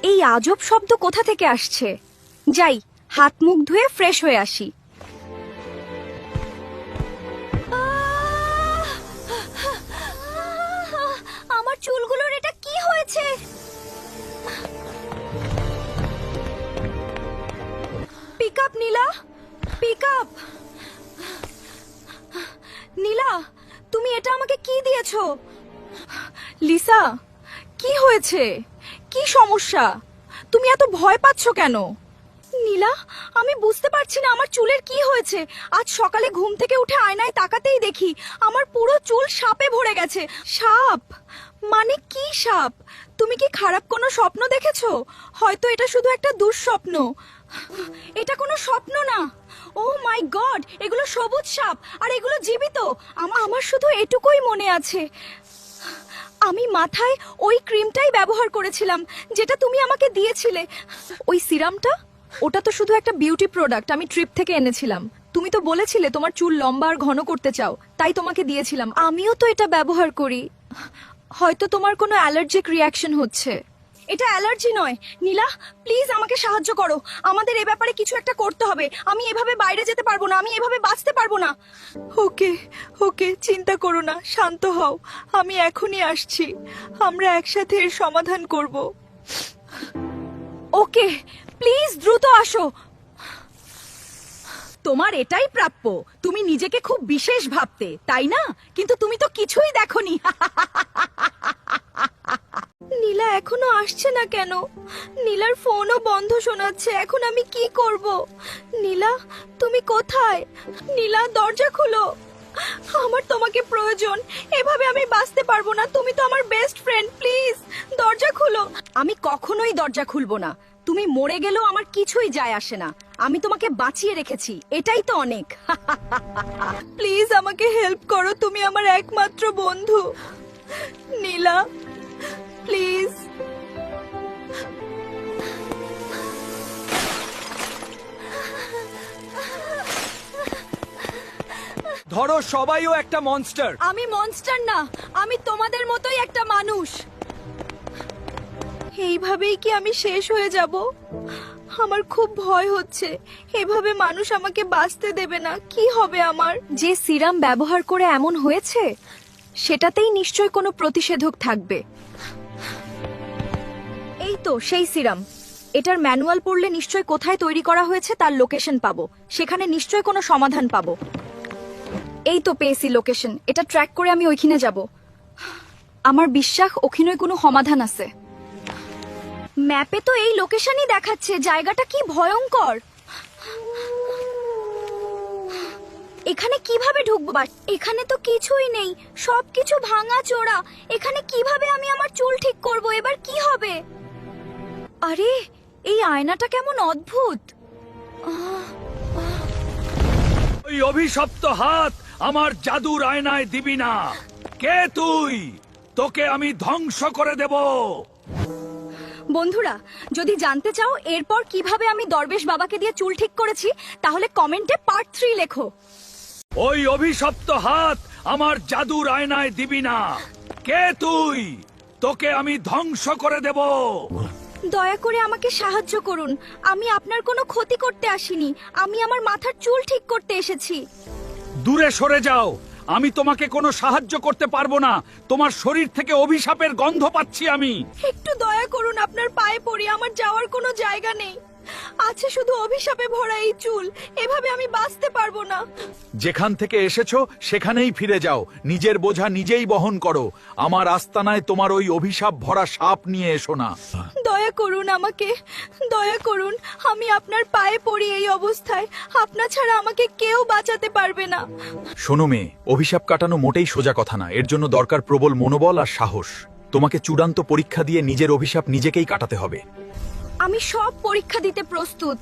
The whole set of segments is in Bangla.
এই আজব শব্দ কোথা থেকে আসছে? যাই, হাত মুখ ধুয়ে ফ্রেশ হয়ে আসি। আমার চুলগুলোর এটা কি হয়েছে? পিক আপ নীলা, পিক আপ। নীলা, তুমি এটা আমাকে কি দিয়েছো? লিসা, কি হয়েছে? কি সমস্যা? তুমি এত ভয় পাচ্ছ কেন? নীলা, আমি বুঝতে পারছি না আমার চুলের কি হয়েছে। আজ সকালে ঘুম থেকে উঠে আয়নায় তাকাতেই দেখি আমার পুরো চুল সাপে ভরে গেছে। সাপ? মানে কি সাপ? তুমি কি খারাপ কোনো স্বপ্ন দেখেছো? হয়তো এটা শুধু একটা দুঃস্বপ্ন। এটা কোনো স্বপ্ন না। ও মাই গড, এগুলো সবুজ সাপ আর এগুলো জীবিত। আমার শুধু এটুকুই মনে আছে, আমি মাথায় ওই ক্রিমটাই ব্যবহার করেছিলাম যেটা তুমি আমাকে দিয়েছিলে। ওই সিরামটা, ওটা তো শুধু একটা বিউটি প্রোডাক্ট, আমি ট্রিপ থেকে এনেছিলাম। তুমি তো বলেছিলে তোমার চুল লম্বা আর ঘন করতে চাও, তাই তোমাকে দিয়েছিলাম। আমিও তো এটা ব্যবহার করি। হয়তো তোমার কোনো অ্যালার্জিক রিঅ্যাকশন হচ্ছে। এটা অ্যালার্জি নয়। নীলা, প্লিজ আমাকে সাহায্য করো। আমাদের এই ব্যাপারে কিছু একটা করতে হবে। আমি এভাবে বাইরে যেতে পারবো না, আমি এভাবে বাঁচতে পারবো না। ওকে ওকে, চিন্তা করো না, শান্ত হও। আমি এখনই আসছি। আমরা একসাথে এর সমাধান করব। ওকে, প্লিজ দ্রুত আসো। তোমার এটাই প্রাপ্য। তুমি নিজেকে খুব বিশেষ ভাবতে, তাই না? কিন্তু তুমি তো কিছুই দেখোনি। নীলা এখনো আসছে না কেন? নীলার ফোনও বন্ধ শোনাচ্ছে। এখন আমি কি করব? নীলা, তুমি কোথায়? নীলা, দরজা খুলো। আমার তোমাকে প্রয়োজন। এভাবে আমি বাঁচতে পারবো না। তুমি তো আমার বেস্ট ফ্রেন্ড, প্লিজ দরজা খুলো। আমি কখনোই দরজা খুলবো না। তুমি মরে গেলেও আমার কিছুই যায় আসে না। আমি তোমাকে বাঁচিয়ে রেখেছি, এটাই তো অনেক। প্লিজ আমাকে হেল্প করো, তুমি আমার একমাত্র বন্ধু। নীলা, প্লিজ। ধরো, সবাইও একটা মনস্টার। আমি মনস্টার না, আমি তোমাদের মতোই একটা মানুষ। এইভাবেই কি আমি শেষ হয়ে যাব? আমার খুব ভয় হচ্ছে। এভাবে মানুষ আমাকে বাঁচতে দেবে না। কি হবে আমার? যে সিরাম ব্যবহার করে এমন হয়েছে, সেটাতেই নিশ্চয় কোনো প্রতিষেধক থাকবে। এই তো সেই সিরাম। এটার ম্যানুয়াল পড়লে নিশ্চয় কোথায় তৈরি করা হয়েছে তার লোকেশন পাবো। সেখানে নিশ্চয় কোনো সমাধান পাবো। এই তো পেয়েছি লোকেশন। এটা ট্র্যাক করে আমি ওইখানে যাব। আমার বিশ্বাস ওখানে কোনো সমাধান আছে। ম্যাপে তো এই লোকেশনই দেখাচ্ছে। জায়গাটা কি ভয়ঙ্কর। এখানে কিভাবে ঢুকবো? এখানে তো কিছুই নেই, সবকিছু ভাঙা চোরা। এখানে কিভাবে আমি আমার চুল ঠিক করব? এবার কি হবে? আরে, এই আয়নাটা কেমন অদ্ভুত। ওই অভিশপ্ত হাত আমার জাদুর আয়নায় দিবি না। কে তুই? তোকে আমি ধ্বংস করে দেব। বন্ধুরা, যদি জানতে চাও এরপর কিভাবে আমি দরবেশ বাবাকে দিয়ে চুল ঠিক করেছি, তাহলে কমেন্টে পার্ট 3 লেখো। ওই অভিশপ্ত হাত আমার জাদুর আয়নায় দিবি না। কে তুই? তোকে আমি ধ্বংস করে দেব। দয়া করে আমাকে সাহায্য করুন। আমি আপনার কোনো ক্ষতি করতে আসিনি। আমি আমার মাথার চুল ঠিক করতে এসেছি। দূরে সরে যাও। আমি তোমাকে কোনো সাহায্য করতে পারবো না। তোমার শরীর থেকে অভিশাপের গন্ধ পাচ্ছি আমি। একটু দয়া করুন, আপনার পায়ে পড়ি। আমার যাওয়ার কোনো জায়গা নেই। আছে শুধু অভিশাপে ভরা এই চুল। এভাবে আমি বাঁচতে পারবো না। যেখান থেকে এসেছো সেখানেই ফিরে যাও। নিজের বোঝা নিজেই বহন করো। আমার আস্তানায় তোমার ওই অভিশাপ ভরা সাপ নিয়ে এসো না। দয়া করুন আমাকে, দয়া করুন। আমি আপনার পায়ে পড়ি এই অবস্থায়। আপনা ছাড়া আমাকে কেউ বাঁচাতে পারবে না। শোনো মেয়ে, অভিশাপ কাটানো মোটেই সোজা কথা না। এর জন্য দরকার প্রবল মনোবল আর সাহস। তোমাকে চূড়ান্ত পরীক্ষা দিয়ে নিজের অভিশাপ নিজেকেই কাটাতে হবে। আমি সব পরীক্ষা দিতে প্রস্তুত।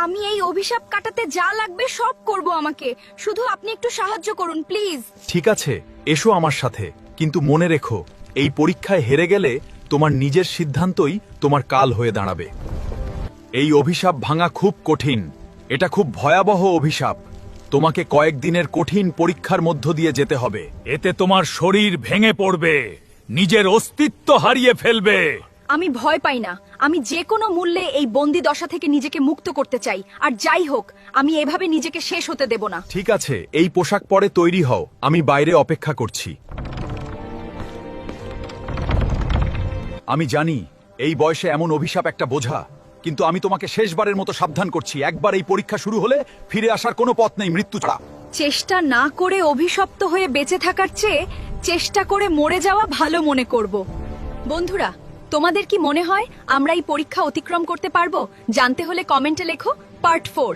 আমি এই অভিশাপ কাটাতে যা লাগবে সব করব। আমাকে শুধু আপনি একটু সাহায্য করুন, প্লিজ। ঠিক আছে, এসো আমার সাথে। কিন্তু মনে রেখো, এই পরীক্ষায় হেরে গেলে তোমার নিজের সিদ্ধান্তই তোমার কাল হয়ে দাঁড়াবে। এই অভিশাপ ভাঙা খুব কঠিন। এটা খুব ভয়াবহ অভিশাপ। তোমাকে কয়েকদিনের কঠিন পরীক্ষার মধ্য দিয়ে যেতে হবে। এতে তোমার শরীর ভেঙে পড়বে, নিজের অস্তিত্ব হারিয়ে ফেলবে। আমি ভয় পাই না। আমি যে কোনো মূল্যে এই বন্দি দশা থেকে নিজেকে মুক্ত করতে চাই, আর যাই হোক আমি এভাবে নিজেকে শেষ হতে দেব না। ঠিক আছে, এই পোশাক পরে তৈরি হও, আমি বাইরে অপেক্ষা করছি। আমি জানি এই বয়সে এমন অভিশাপ একটা বোঝা, কিন্তু আমি তোমাকে শেষবারের মতো সাবধান করছি, একবার এই পরীক্ষা শুরু হলে ফিরে আসার কোনো পথ নেই, মৃত্যু ছাড়া। চেষ্টা না করে অভিশপ্ত হয়ে বেঁচে থাকার চেয়ে চেষ্টা করে মরে যাওয়া ভালো মনে করব। বন্ধুরা, তোমাদের কি মনে হয় আমরা এই পরীক্ষা অতিক্রম করতে পারবো? জানতে হলে কমেন্টে লেখো পার্ট 4।